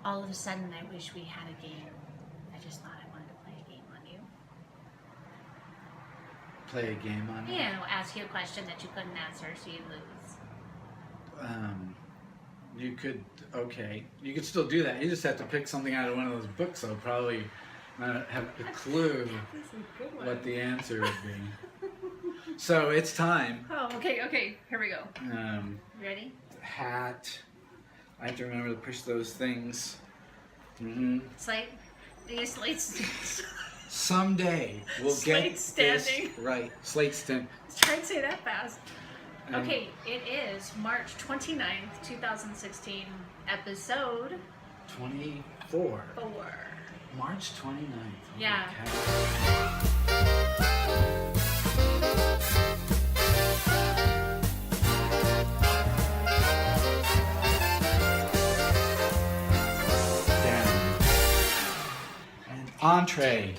All of a sudden, I wish we had a game. I just thought I wanted to play a game on you. Play a game on you? You know, ask you a question that you couldn't answer, so you lose. You could, okay. You could still do that. You just have to pick something out of one of those books. I'll probably not have a clue what the answer would be. So it's time. Oh, okay. Here we go. Ready? Hat. I have to remember to push those things. Mm-hmm. Slate. Someday we'll get standing. This right. Slate stand. Try and say that fast. Okay, it is March 29th, 2016, episode 24. 4. March 29th. Yeah. Entree.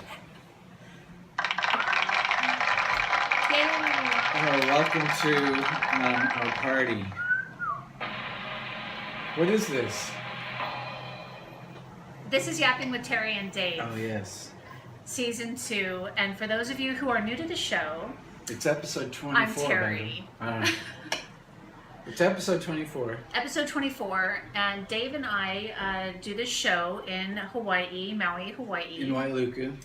Welcome to our party. What is this? This is Yapping with Teri and Dave. Oh, yes. Season 2. And for those of you who are new to the show, it's episode 24. I'm Teri. It's episode 24. Episode 24. And Dave and I do this show in Hawaii, Maui, Hawaii. In Wailuku.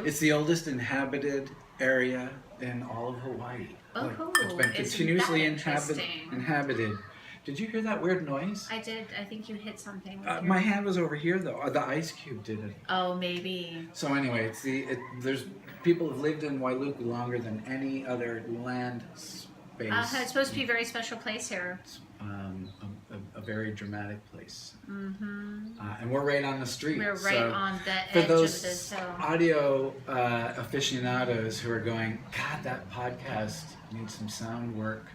It's the oldest inhabited area in all of Hawaii. Oh, it's been continuously inhabited. Did you hear that weird noise? I did. I think you hit something. My hand was over here, though. The ice cube did it. Oh, maybe. So anyway, there's people have lived in Wailuku longer than any other land space. It's supposed to be a very special place here. It's a very dramatic place. Mm-hmm. And we're right on the street. We're right on the edge for those of the zone. Audio aficionados who are going, God, that podcast needs some sound work.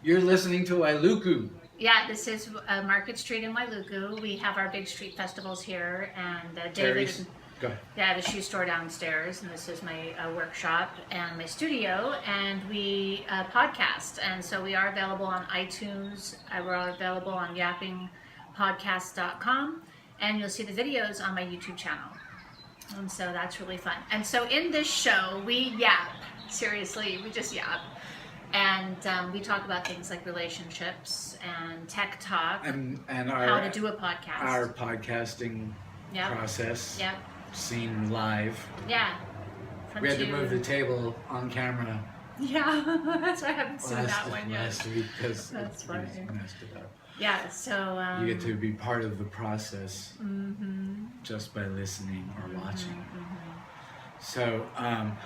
You're listening to Wailuku. Yeah, this is Market Street in Wailuku. We have our big street festivals here, and David. Go ahead. Yeah, I have a shoe store downstairs, and this is my workshop and my studio, and we podcast. And so we are available on iTunes. We're available on yappingpodcast.com, and you'll see the videos on my YouTube channel. And so that's really fun. And so in this show, we yap. Seriously, we just yap. And we talk about things like relationships and tech talk, and how to do a podcast. Our podcasting process. Yep. Seen live. Yeah. We had to move the table on camera. Yeah, that's why I haven't seen that one yet. Last week because that's funny. Messed it up. Yeah, so you get to be part of the process just by listening or watching. So I'm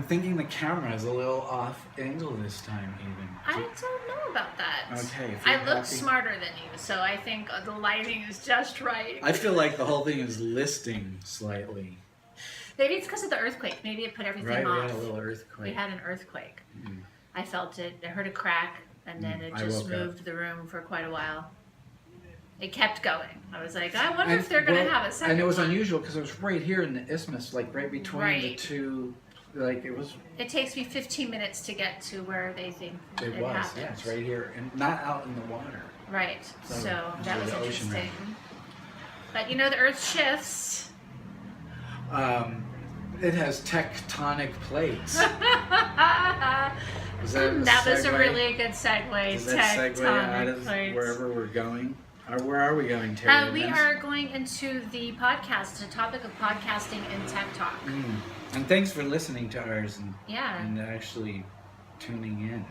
thinking the camera is a little off angle this time, even. I don't know about that. Okay. I look smarter than you, so I think the lighting is just right. I feel like the whole thing is listing slightly. Maybe it's because of the earthquake. Maybe it put everything off. We had a little earthquake. We had an earthquake. I felt it. I heard a crack, and then it just moved the room for quite a while. It kept going. I was like, I wonder if they're going to have a second. And it was unusual because it was right here in the isthmus, like right between the two. Like it was. It takes me 15 minutes to get to where they think it was. Happened. Yeah, it's right here, and not out in the water. Right. So that was interesting. But you know, the Earth shifts. It has tectonic plates. That was a really good segue. Does that segue out of wherever we're going? Or where are we going, Teri? We are going into the podcast, the topic of podcasting and tech talk. And thanks for listening to ours and actually tuning in.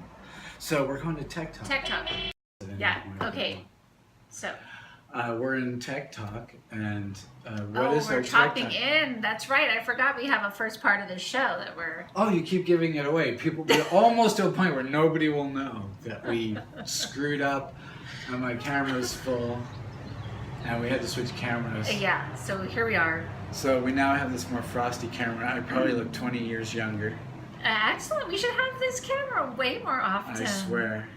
So we're going to Tech Talk. Tech Talk. Yeah, okay. So. We're in Tech Talk, and what is our Tech Talk? We're topping in. That's right. I forgot we have a first part of the show that we're... Oh, you keep giving it away. People will be almost to a point where nobody will know that we screwed up and my camera's full, and we had to switch cameras. Yeah, so here we are. So we now have this more frosty camera. I probably look 20 years younger. Excellent. We should have this camera way more often. I swear.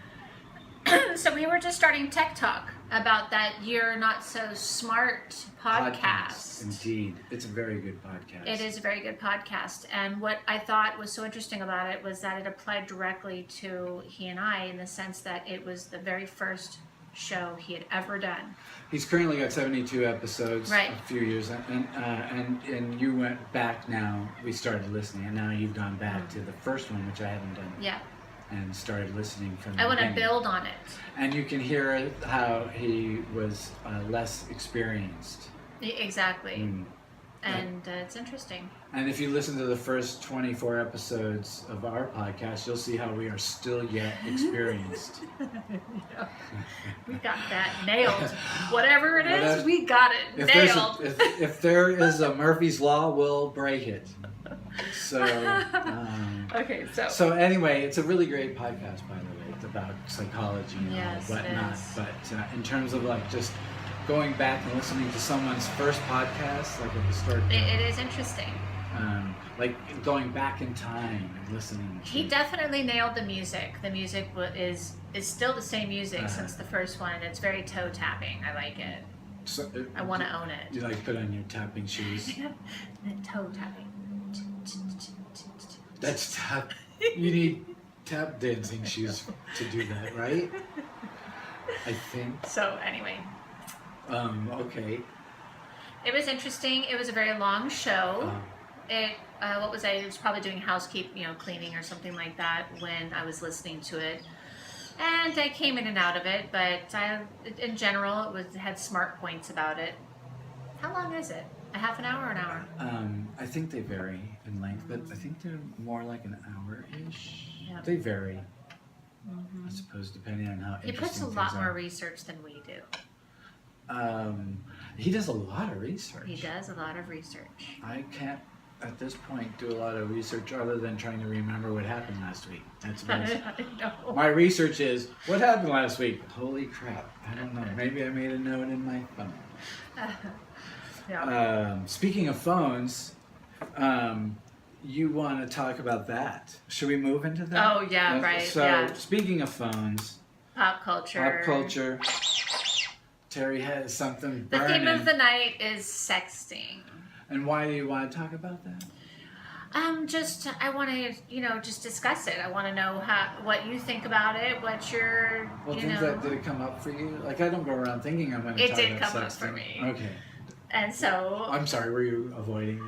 So we were just starting Tech Talk about that You're Not So Smart podcast. Indeed. It's a very good podcast. It is a very good podcast. And what I thought was so interesting about it was that it applied directly to he and I in the sense that it was the very first show he had ever done. He's currently got 72 episodes, Right. a few years, and you went back now. We started listening, and now you've gone back to the first one, which I haven't done. Yeah. And started listening from the I want to beginning. build on it. And you can hear how he was less experienced. Exactly. Mm. And it's interesting. And if you listen to the first 24 episodes of our podcast, you'll see how we are still yet experienced. Yeah. We got that nailed. Whatever it is, Whatever. we got it nailed. If there is a Murphy's Law, we'll break it. So, Okay, so anyway, it's a really great podcast, by the way. It's about psychology and Yes, it whatnot. is. But in terms of like just going back and listening to someone's first podcast, like at the start, it is interesting. like going back in time and listening. He definitely nailed the music. The music is still the same music since the first one. It's very toe tapping. I like it. So, I want to own it. You like put on your tapping shoes? The toe tapping. That's tap. You need tap dancing shoes to do that, right? I think. So anyway, Okay. it was interesting. It was a very long show. What was I? It was probably doing housekeeping, cleaning or something like that when I was listening to it. And I came in and out of it, but in general, it had smart points about it. How long is it? A half an hour or an hour? I think they vary in length, but I think they're more like an hour-ish. Yep. They vary, I suppose, depending on how He interesting puts a things lot are. more research than we do. He does a lot of research. He does a lot of research. I can't, at this point, do a lot of research other than trying to remember what happened last week. That's about it. I know. My research is, what happened last week? Holy crap. I don't know. Maybe I made a note in my phone. Yeah. Speaking of phones, you want to talk about that. Should we move into that? Oh, yeah, right, So, yeah. speaking of phones, Pop culture. Teri has something The burning. theme of the night is sexting. And why do you want to talk about that? I want to, just discuss it. I want to know what you think about it. What your, Well, did it come up for you? Like, I don't go around thinking I'm going to It talk did about come up sexting. for me. Okay. And so. I'm sorry, were you avoiding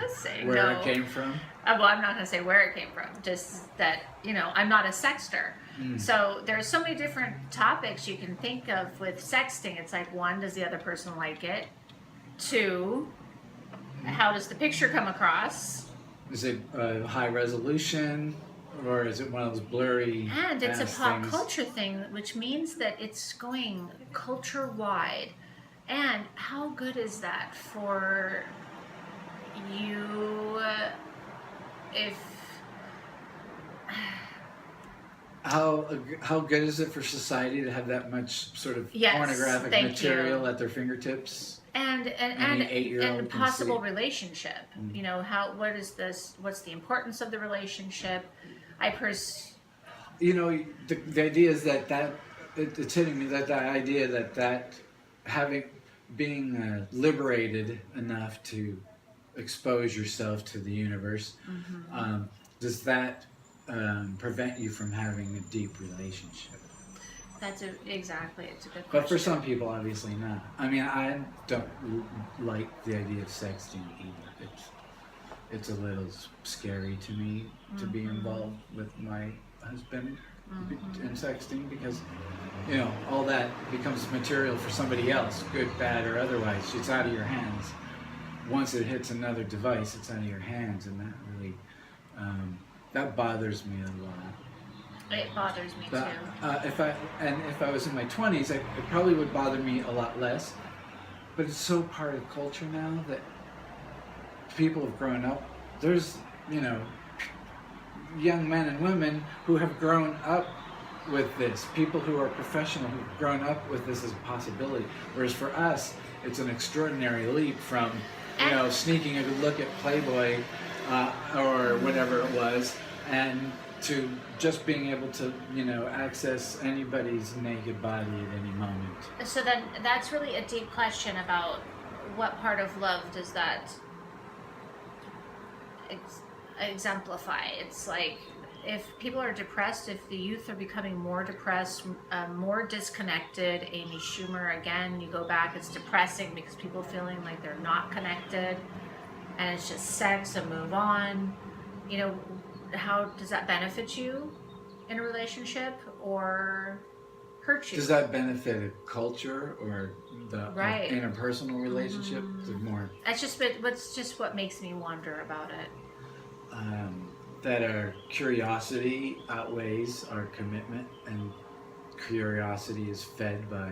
Say where no. it came from? Well, I'm not going to say where it came from. Just that, I'm not a sexter. So there's so many different topics you can think of with sexting. It's like, one, does the other person like it? Two, how does the picture come across? Is it high resolution, or is it one of those blurry And it's a ass pop things? culture thing, which means that it's going culture wide. And how good is that for you if... How good is it for society to have that much sort of Yes, pornographic thank material you. at their fingertips? And Any 8-year-old and can possible see. relationship. What's the importance of the relationship? The idea is it's hitting me that the idea that being liberated enough to expose yourself to the universe, does that prevent you from having a deep relationship? Exactly. It's a good question. But for some people, obviously not. I mean, I don't like the idea of sexting either. It's a little scary to me to be involved with my husband in sexting because, all that becomes material for somebody else, good, bad, or otherwise. It's out of your hands. Once it hits another device, it's out of your hands, and that really, that bothers me a lot. It bothers me But, too. if I was in my 20s, it probably would bother me a lot less. But it's so part of culture now that people have grown up. There's, young men and women who have grown up with this. People who are professional who've grown up with this as a possibility. Whereas for us, it's an extraordinary leap from, sneaking a good look at Playboy or whatever it was, and to just being able to, access anybody's naked body at any moment. So then that's really a deep question about what part of love does that exemplify. It's like, if people are depressed, if the youth are becoming more depressed, more disconnected, Amy Schumer, again, you go back, it's depressing because people feeling like they're not connected, and it's just sex and move on. You know, how does that benefit you in a relationship or hurt you? Does that benefit a culture or the Right. interpersonal relationship? The more That's just what makes me wonder about it. that our curiosity outweighs our commitment, and curiosity is fed by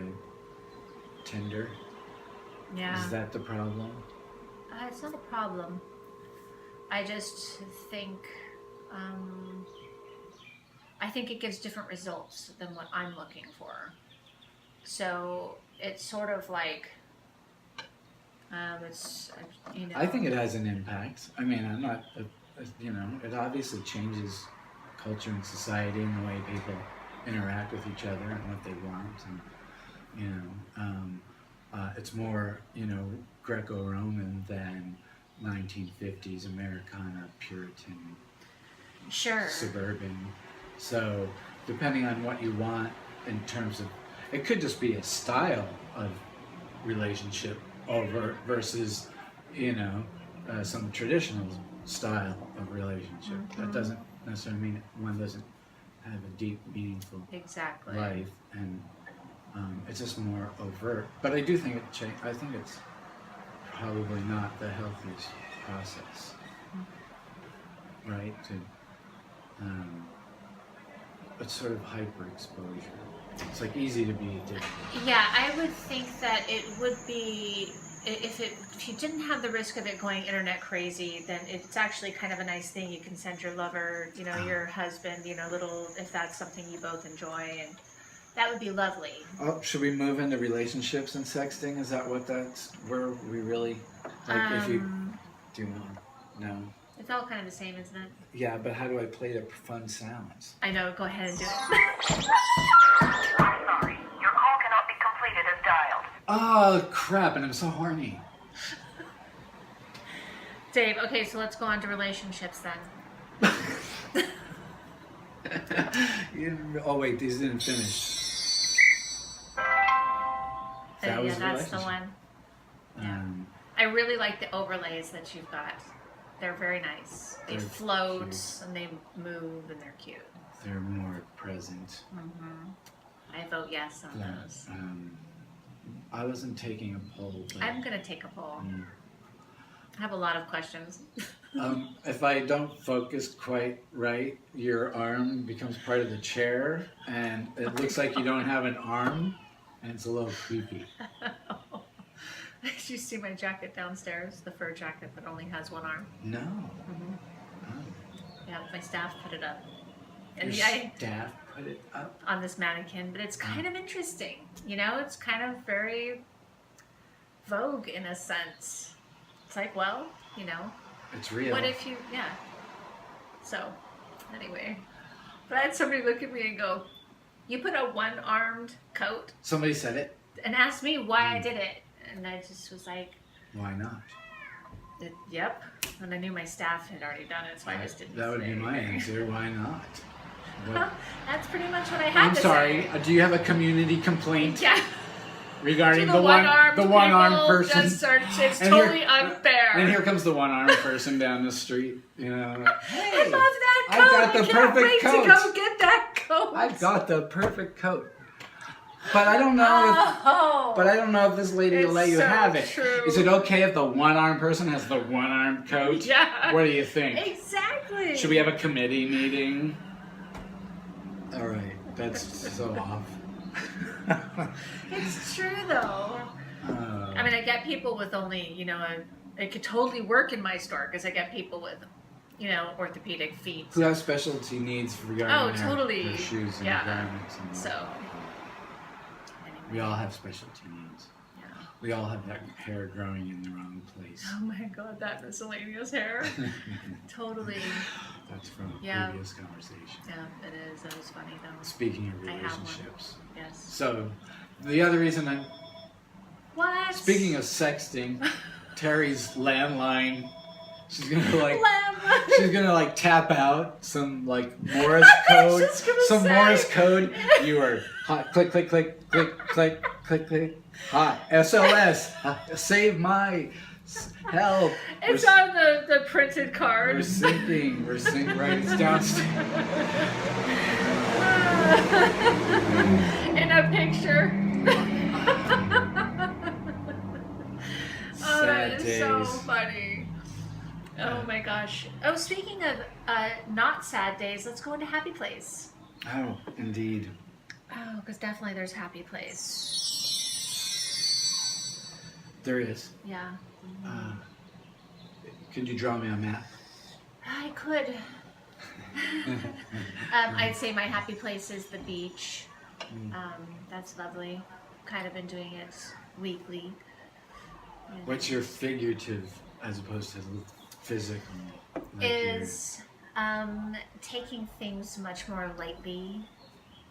Tinder. Yeah. Is that the problem? It's not a problem. I just think, I think it gives different results than what I'm looking for. So it's sort of like, it's, you know. I think it has an impact. I mean, I'm not, you know, it obviously changes culture and society and the way people interact with each other and what they want, and you know, it's more, you know, Greco-Roman than 1950s Americana, Puritan, Sure. suburban. So depending on what you want in terms of, it could just be a style of relationship over versus, you know, some traditional style of relationship. That doesn't necessarily mean one doesn't have a deep, meaningful Exactly. life, and it's just more overt. But I do think I think it's probably not the healthiest process, right? It's sort of hyper exposure. It's like easy to be addicted. Yeah, I would think that it would be, if you didn't have the risk of it going internet crazy, then it's actually kind of a nice thing. You can send your lover, you know, your husband, you know, little, if that's something you both enjoy, and that would be lovely. Oh, should we move into relationships and sexting? Is that where we really, like, if you do want? No. It's all kind of the same, isn't it? Yeah, but how do I play the fun sounds? I know, go ahead and do it. I'm sorry. Your call cannot be completed as dialed. Oh, crap, and I'm so horny. Dave, okay, so let's go on to relationships then. Oh, wait, these didn't finish. That was Yeah, that's the relationship. one. I really like the overlays that you've got. They're very nice. They They're float cute. and they move and they're cute. They're more present. I vote yes on Yeah. those. I wasn't taking a poll, but I'm gonna take a poll. I have a lot of questions. if I don't focus quite right, your arm becomes part of the chair, and it looks like you don't have an arm, and it's a little creepy. Did you see my jacket downstairs? The fur jacket that only has one arm. No. Yeah, my staff put it up. Your And staff put it up? on this mannequin, but it's kind of interesting. You know, it's kind of very vogue in a sense. It's like, well, you know, It's real. what if you, yeah. So, anyway. But I had somebody look at me and go, you put a one-armed coat, Somebody said it. and asked me why I did it. And I just was like, Why not? yep. And I knew my staff had already done it, so I just didn't That would be say my anything. answer. Why not? Well, that's pretty much what I had I'm to sorry. say. Do you have a community complaint Yeah. regarding To the one-armed people, person? Just it's And totally unfair. And here comes the one-armed person down the street. You know, like, hey, I love that I coat. got the can't perfect wait coat. to go get that coat. I've got the perfect coat. But I don't know if. But I don't know if this lady will It's let you so have it. true. Is it okay if the one-armed person has the one-armed coat? Yeah. What do you think? Exactly. Should we have a committee meeting? All right, that's so off. It's true though. I mean, I get people with only, you know, it could totally work in my store because I get people with, you know, orthopedic feet. Who has specialty needs regarding totally. their shoes and Yeah. garments? And So, we all have specialty needs. yeah. We all have that hair growing in the wrong place. Oh my God, that miscellaneous hair. Totally. That's from a Yeah. previous conversation. Yeah, it is. That was funny though. Speaking of I have one. relationships. Yes. So, the other reason I'm What? speaking of sexting, Teri's landline. She's gonna like. She's gonna like tap out some like Morse code. just gonna Some say. Morse code. You are hot. Click, click, click, click, click, click, click. Hot. SOS. Save my help. It's We're, on the printed card. we're sinking. We're sinking. Right. It's downstairs. In a picture. Oh, that Sad is so days. funny. Oh my gosh. Oh, speaking of not sad days, let's go into Happy Place. Oh, indeed. Oh, because definitely there's Happy Place. There is. Yeah. Could you draw me a map? I could. I'd say my happy place is the beach. That's lovely. Kind of been doing it weekly. Yeah. What's your figurative as opposed to physical? Like Is taking things much more lightly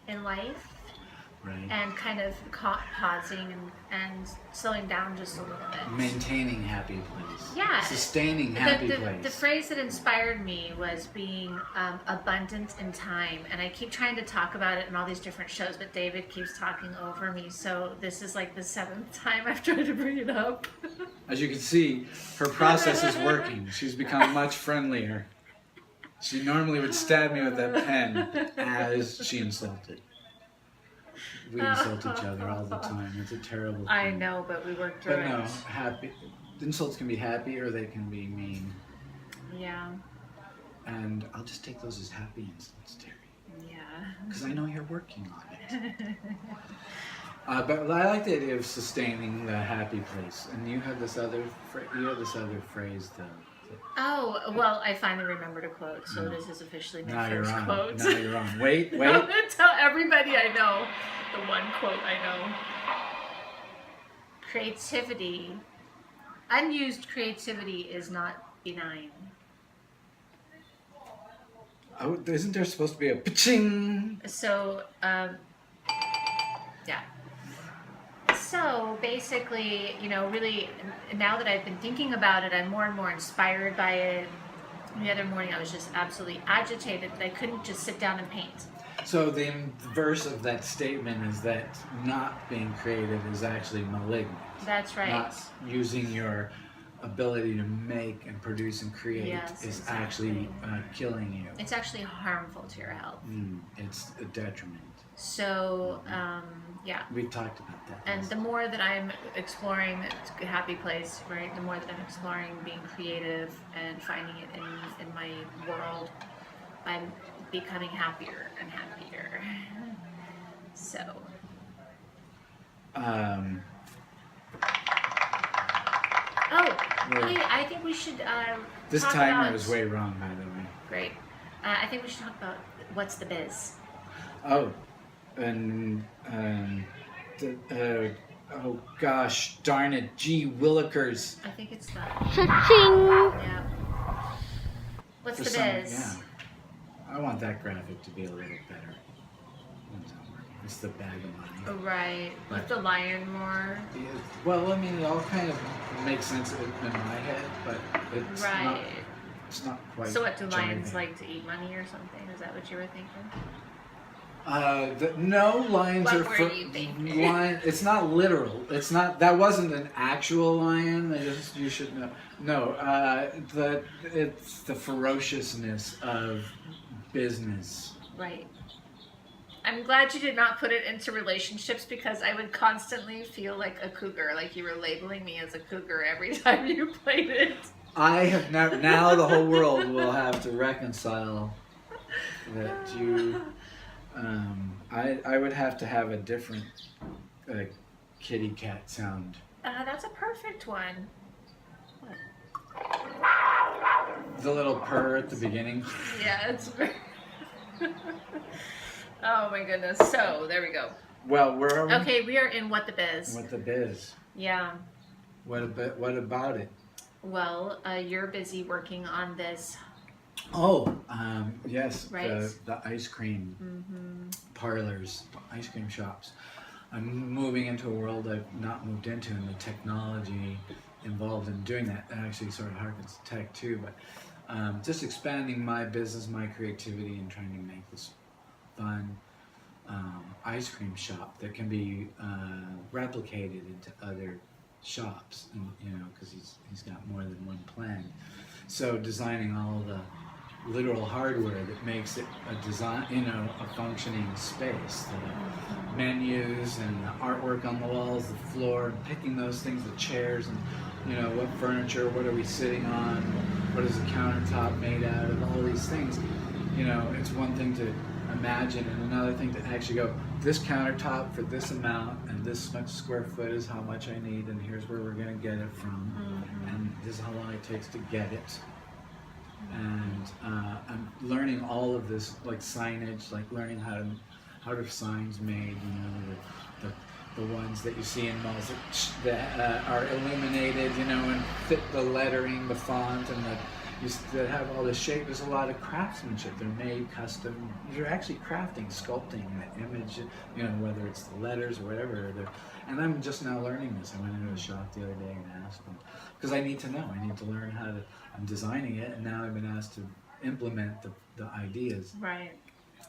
in life right. and kind of pausing and slowing down just a little bit. Maintaining happy place. Yeah. Sustaining happy place. The phrase that inspired me was being abundant in time, and I keep trying to talk about it in all these different shows, but David keeps talking over me, so this is like the 7th time I've tried to bring it up. As you can see, her process is working. She's become much friendlier. She normally would stab me with that pen as she insulted. We insult each other all the time. It's a terrible thing. I know, but we worked through But no, it. happy. Insults can be happy or they can be mean. Yeah. And I'll just take those as happy insults, Terry. Yeah. Because I know you're working on it. But I like the idea of sustaining the happy place. And you have this other phrase, though. Oh, well, I finally remembered a quote, so this is officially my Now you're first on. quote. Now you're on. Wait. I'm going to tell everybody I know the one quote I know. Creativity, unused creativity is not benign. Oh, isn't there supposed to be a pa-ching? So, yeah. So basically, really, now that I've been thinking about it, I'm more and more inspired by it. The other morning, I was just absolutely agitated that I couldn't just sit down and paint. So the verse of that statement is that not being creative is actually malignant. That's right. Not using your ability to make and produce and create Yes, is exactly. actually killing you. It's actually harmful to your health. It's a detriment. So, yeah. We've talked about that. And the more that I'm exploring a happy place, right, the more that I'm exploring being creative and finding it in my world, I'm becoming happier and happier. So. Hey, I think we should this talk timer about, is way wrong, by the way. Great. I think we should talk about what's the biz. Oh, and oh gosh, darn it, gee willikers. I think it's the. Cha-ching! Yeah. What's For the some- biz? Yeah. I want that graphic to be a little better. It's the bag of money. Oh, right. With But- the lion roar. Yeah, well, I mean, it all kind of makes sense in my head, but it's Right. not. It's not quite. So what, do lions jiving. like to eat money or something? Is that what you were thinking? No, lions What are. were you thinking? It's not literal. It's not. That wasn't an actual lion. You should know. No, it's the ferociousness of business. Right. I'm glad you did not put it into relationships because I would constantly feel like a cougar, like you were labeling me as a cougar every time you played it. I have never. Now the whole world will have to reconcile that you. I would have to have a different kitty cat sound. That's a perfect one. The little purr at the beginning. Yeah, it's very... Oh my goodness. So, there we go. Well, where are we? Okay, we are in What the Biz. What the biz? Yeah. What about it? Well, you're busy working on this. Oh, yes. Right. The ice cream parlors, ice cream shops. I'm moving into a world I've not moved into, and the technology involved in doing that actually sort of harkens to tech too. But just expanding my business, my creativity, and trying to make this fun ice cream shop that can be replicated into other shops, and because he's got more than one plan. So designing all the literal hardware that makes it a design, a functioning space. The menus and the artwork on the walls, the floor, and picking those things, the chairs, and what furniture, what are we sitting on, what is the countertop made out of, all these things. It's one thing to imagine and another thing to actually go, this countertop for this amount and this much square foot is how much I need, and here's where we're going to get it from, and this is how long it takes to get it. And I'm learning all of this, like signage, like learning how to signs made, the ones that you see in malls that are illuminated, and fit the lettering, the font, and that have all the shape. There's a lot of craftsmanship. They're made custom. You're actually crafting, sculpting the image, whether it's the letters or whatever. And I'm just now learning this. I went into a shop the other day and asked them, because I need to know. I need to learn how to. I'm designing it, and now I've been asked to implement the ideas. Right.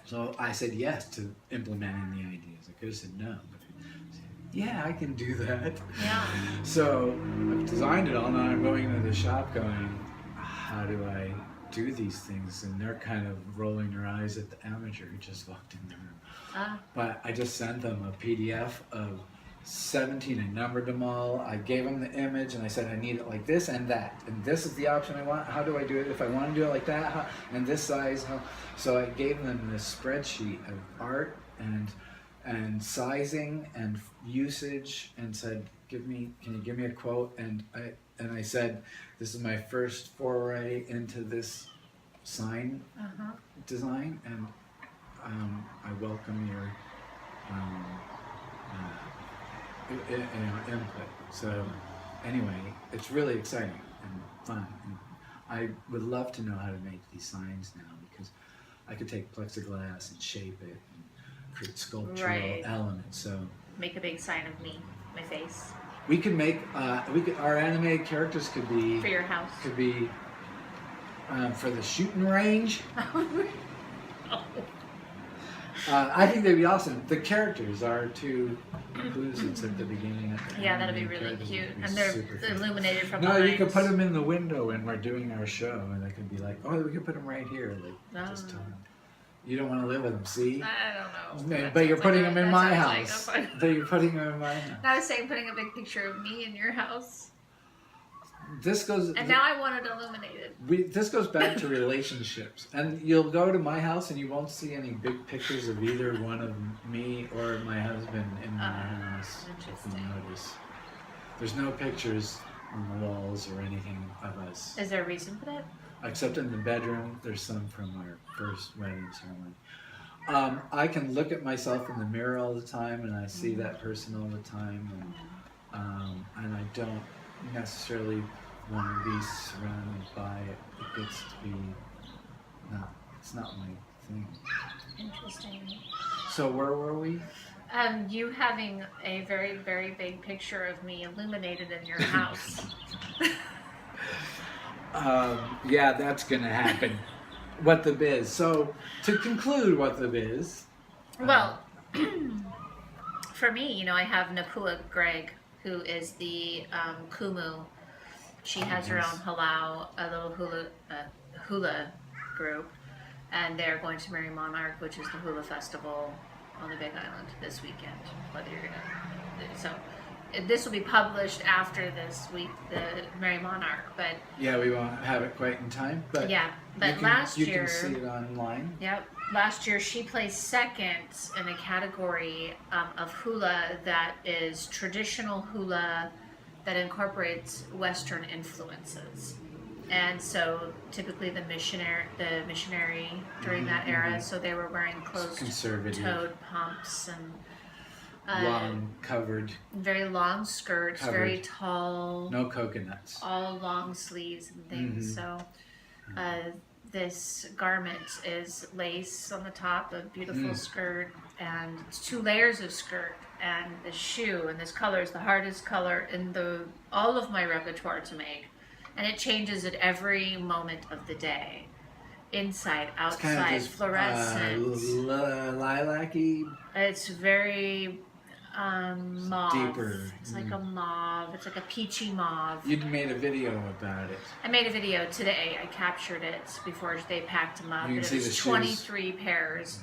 So I said yes to implementing the ideas. I could have said no, but I said, yeah, I can do that. Yeah. So I've designed it all. Now I'm going into the shop going, how do I do these things? And they're kind of rolling their eyes at the amateur who just walked in the room. But I just sent them a PDF of 17. I numbered them all. I gave them the image and I said I need it like this and that, and this is the option I want. How do I do it? If I want to do it like that, and this size, how? So I gave them this spreadsheet of art and sizing and usage, and said, can you give me a quote? And I said, this is my first foray into this sign design, and I welcome your input. So anyway, it's really exciting and fun. And I would love to know how to make these signs now, because I could take plexiglass and shape it and create sculptural elements. So make a big sign of me, my face. We could make our animated characters could be For your house. Could be for the shooting range. I think they'd be awesome. The characters are two inclusions at the beginning. Yeah, that'd be really cute. And they're illuminated from No, behind. you could put them in the window when we're doing our show, and they could be like, oh, we could put them right here. Like, just tell them. You don't want to live with them, see? I don't know. But you're putting them in my Like house. But you're putting them in my house. I was saying putting a big picture of me in your house. This goes. And now I want it illuminated. This goes back to relationships, and you'll go to my house and you won't see any big pictures of either one of me or my husband in my house. If you notice, there's no pictures on the walls or anything of us. Is there a reason for that? Except in the bedroom, there's some from our first wedding ceremony. I can look at myself in the mirror all the time, and I see that person all the time, and I don't necessarily want to be surrounded by it. It gets to be it's not my thing. Interesting. So where were we? You having a very, very big picture of me illuminated in your house. Yeah, that's gonna happen. What the biz. So to conclude, what the biz. Well, for me, I have Napua Greig, who is the Kumu. She has her own halau, a little hula group, and they're going to Merry Monarch, which is the hula festival on the Big Island this weekend. Whether you're so this will be published after this week, the Merry Monarch, but yeah, we won't have it quite in time, but yeah, but last year you can see it online. Yep. Last year she placed second in a category of hula that is traditional hula that incorporates Western influences. And so typically the missionary during that era, so they were wearing closed-toed pumps and long covered, very long skirts, very tall, no coconuts, all long sleeves and things. So this garment is lace on the top, a beautiful skirt, and 2 layers of skirt, and the shoe, and this color is the hardest color in all of my repertoire to make. and it changes at every moment of the day. Inside, It's kind of outside, this fluorescent. lilac-y. It's very mauve. Deeper. It's like a mauve. It's like a peachy mauve. You'd made a video about it. I made a video today. I captured it before they packed them up. You can It see was the shoes. 23 pairs.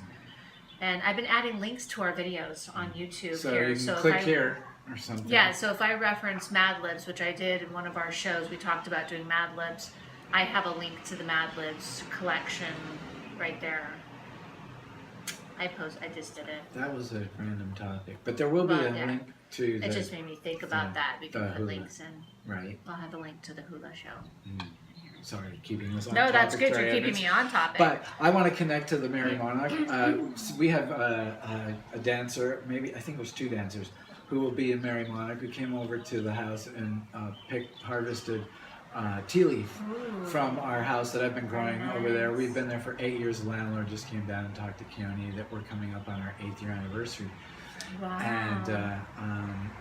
And I've been adding links to our videos on YouTube So here. you can so click if I, here or something. Yeah, so if I reference Mad Libs, which I did in one of our shows, we talked about doing Mad Libs. I have a link to the Mad Libs collection right there. I just did it. That was a random topic, but there will be Well, a yeah. link to the It just made me think about that. We can the put hula. links in. right. I'll have a link to the hula show. Sorry, keeping this on No, topic. that's good. Sorry, You're keeping Edmonds. me on topic. But I want to connect to the Merry Monarch. We have a dancer, maybe I think it was 2 dancers, who will be in Merry Monarch, who came over to the house and harvested tea leaf from our house that I've been growing over there. We've been there for 8 years. The landlord just came down and talked to Keone that we're coming up on our 8th year anniversary. Wow.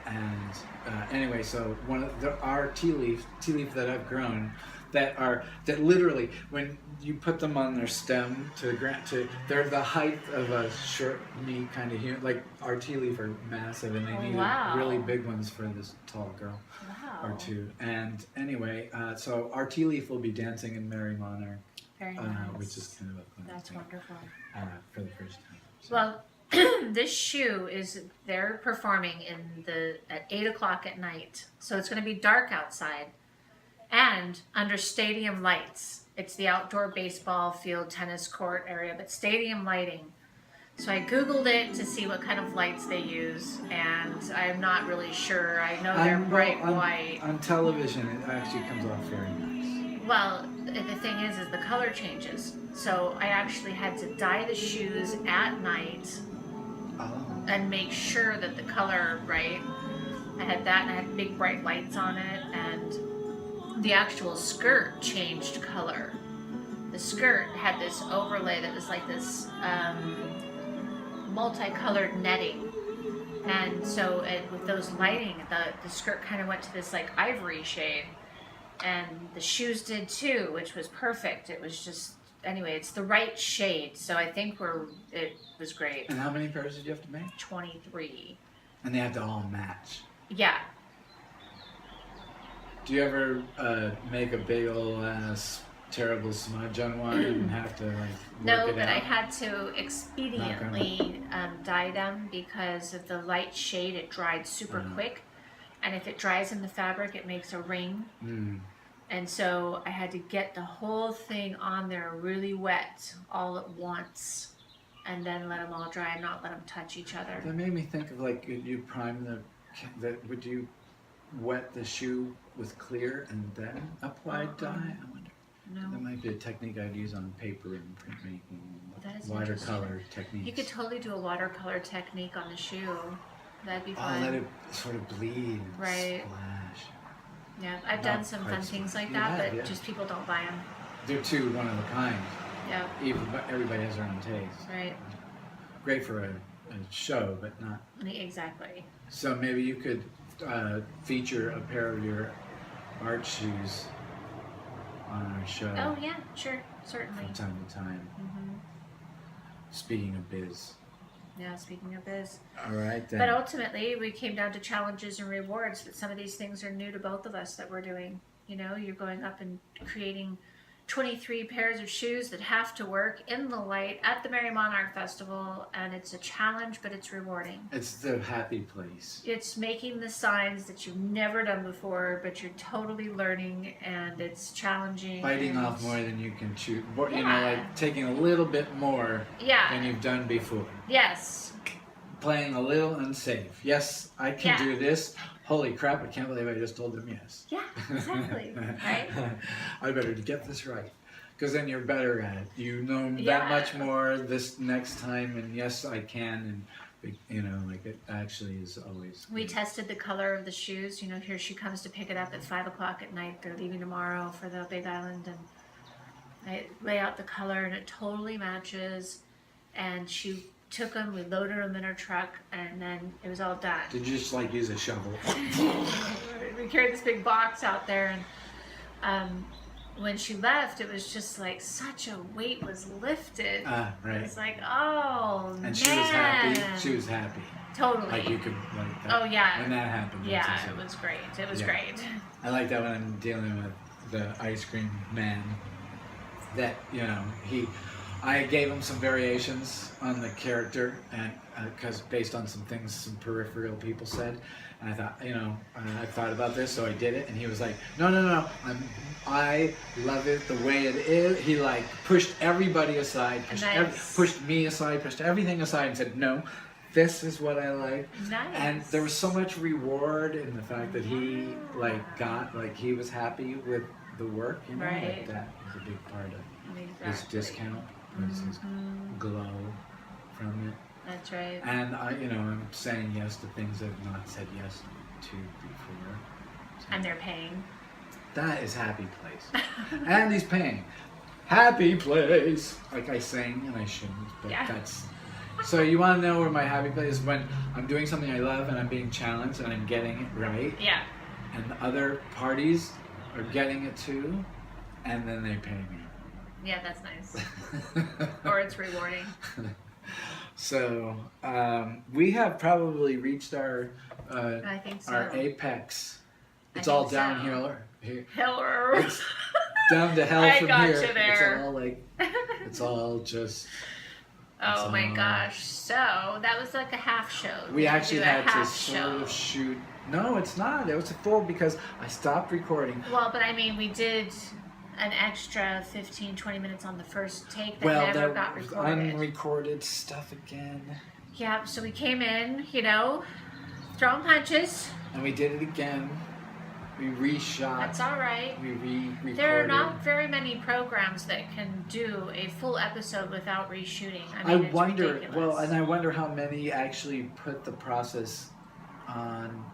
And anyway, so one of our tea leaf that I've grown that literally when you put them on their stem they're the height of a short me kind of human. Like our tea leaf are massive, and they needed wow. really big ones for this tall girl or 2. And anyway, so our tea leaf will be dancing in Merry Monarch, Very nice. which is kind of a fun That's thing wonderful. for the first time. So. Well, this shoe they're performing at 8 o'clock at night. So it's going to be dark outside and under stadium lights. It's the outdoor baseball field, tennis court area, but stadium lighting. So I Googled it to see what kind of lights they use, and I'm not really sure. I know they're bright white. On television, it actually comes off very nice. Well, the thing is the color changes. So I actually had to dye the shoes at night and make sure that the color right. I had that, and I had big bright lights on it, and the actual skirt changed color. The skirt had this overlay that was like this multicolored netting, and so with those lighting, the skirt kind of went to this like ivory shade, and the shoes did too, which was perfect. It was just anyway, it's the right shade, so I think it was great. And how many pairs did you have to make? 23. And they have to all match. Yeah. Do you ever make a big old ass terrible smudge on one and have to like work No, it but out? I had to expediently dye them because of the light shade. It dried super quick, and if it dries in the fabric, it makes a ring. And so I had to get the whole thing on there really wet all at once, and then let them all dry and not let them touch each other. That made me think of like you prime would you wet the shoe with clear and then apply dye? I wonder. No. That might be a technique I'd use on paper and printmaking. That is Watercolor techniques. You could totally do a watercolor technique on the shoe. That'd be Oh, fun. let it sort of bleed and Right. splash. Yeah, I've Not done some quite fun so things much. like You that, have, but yeah. just people don't buy them. They're too one of a kind. Yeah, Everybody has their own taste. right. Great for a show, but not. Exactly. So maybe you could feature a pair of your art shoes on our show Oh yeah, sure, certainly. from time to time. Hmm. Speaking of biz. Yeah, speaking of biz. All right then. But ultimately, we came down to challenges and rewards. But some of these things are new to both of us that we're doing. You know, you're going up and creating 23 pairs of shoes that have to work in the light at the Merry Monarch Festival, and it's a challenge, but it's rewarding. It's the happy place. It's making the signs that you've never done before, but you're totally learning, and it's challenging. Biting and- off more than you can chew. You know, Yeah. like taking a little bit more Yeah. than you've done before. Yes. Playing a little unsafe. Yes, I can Yeah. do this. Holy crap, I can't believe I just told them yes. Yeah, exactly. Right? I better get this right. Because then you're better at it. You know Yeah. that much more this next time, and yes, I can. And, you know, like it actually is always. We good. tested the color of the shoes. You know, here she comes to pick it up at 5 o'clock at night. They're leaving tomorrow for the Big Island, and I lay out the color, and it totally matches. And she took them, we loaded them in her truck, and then it was all done. Did you just like use a shovel? We carried this big box out there, and when she left, it was just like such a weight was lifted. Right. It's like, oh, And man. she was happy. She was happy. Totally. Like you could like that. Oh, yeah. When that happened. Yeah, that's it was great. It was Yeah. great. I like that when I'm dealing with the ice cream man. That I gave him some variations on the character, and because based on some things some peripheral people said, and I thought, I thought about this, so I did it, and he was like, no, I love it the way it is. He like pushed everybody aside, pushed me aside, pushed everything aside, and said, no, this is what I like. Nice. And there was so much reward in the fact that he he was happy with the work, Right. like that was a big part of his Exactly. discount, was his glow from it. That's right. And I'm saying yes to things I've not said yes to before. So And they're paying. that is happy place. And he's paying. Happy place. Like I sing and I shouldn't, but Yeah. that's. So you want to know where my happy place is? When I'm doing something I love and I'm being challenged and I'm getting it right, Yeah. and the other parties are getting it too, and then they pay me. Yeah, that's nice. Or it's rewarding. So we have probably reached our I think so. our apex. It's I all think so. downhill here. Hiller. It's down to hell I from got here. you there. It's all like it's all just. Oh it's my all- gosh. So that was like a half show. We actually do a had to half sort show. of shoot. No, it's not. It was a full because I stopped recording. Well, but I mean, we did an extra 15, 20 minutes on the first take that Well, never that got was recorded. unrecorded stuff again, Yeah, so we came in, throwing punches. and we did it again. We reshot. That's all right. We re-recorded. There are not very many programs that can do a full episode without reshooting. I mean, it's wonder. ridiculous. Well, and I wonder how many actually put the process on.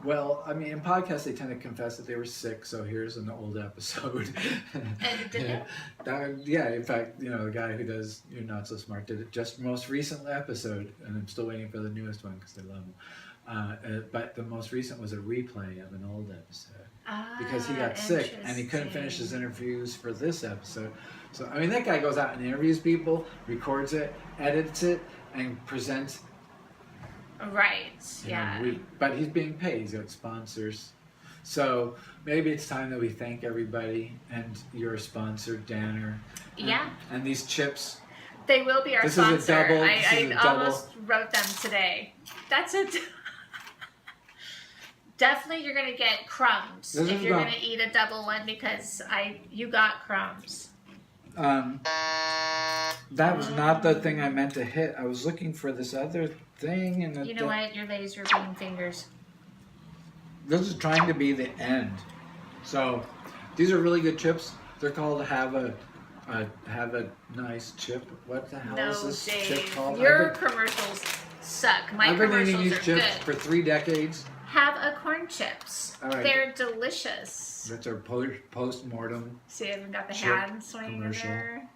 Well, I mean, in podcasts they tend to confess that they were sick, so here's an old episode. And did they? Yeah, in fact, the guy who does You're Not So Smart did it just most recent episode, and I'm still waiting for the newest one because they love him. But the most recent was a replay of an old episode because he got sick and he couldn't finish his interviews for this episode. So, I mean, that guy goes out and interviews people, records it, edits it, and presents. Right, in yeah. a week. But he's being paid. He's got sponsors. So maybe it's time that we thank everybody and your sponsor, Danner. Yeah. And these chips. They will be our This is a sponsor. double- this is I a double- almost wrote them today. That's it. Definitely, you're gonna get crumbs This if is you're the- gonna eat a double one because you got crumbs. That was not the thing I meant to hit. I was looking for this other thing, and You know what? Your laser beam fingers. this is trying to be the end. So these are really good chips. They're called Have a Nice Chip. What the hell No, is this Dave. chip called? Your commercials suck. My I've been commercials eating these are chips good. for 3 decades. Have a corn chips. All right. They're delicious. That's our post-mortem. See, I even got the Chip hand swinging in commercial. there.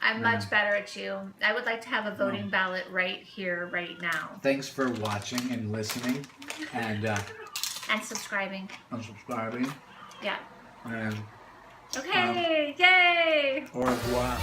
I'm much better at you. I would like to have a voting ballot right here, right now. Thanks for watching and listening and And subscribing. subscribing. Yeah. And Okay, yay! au revoir.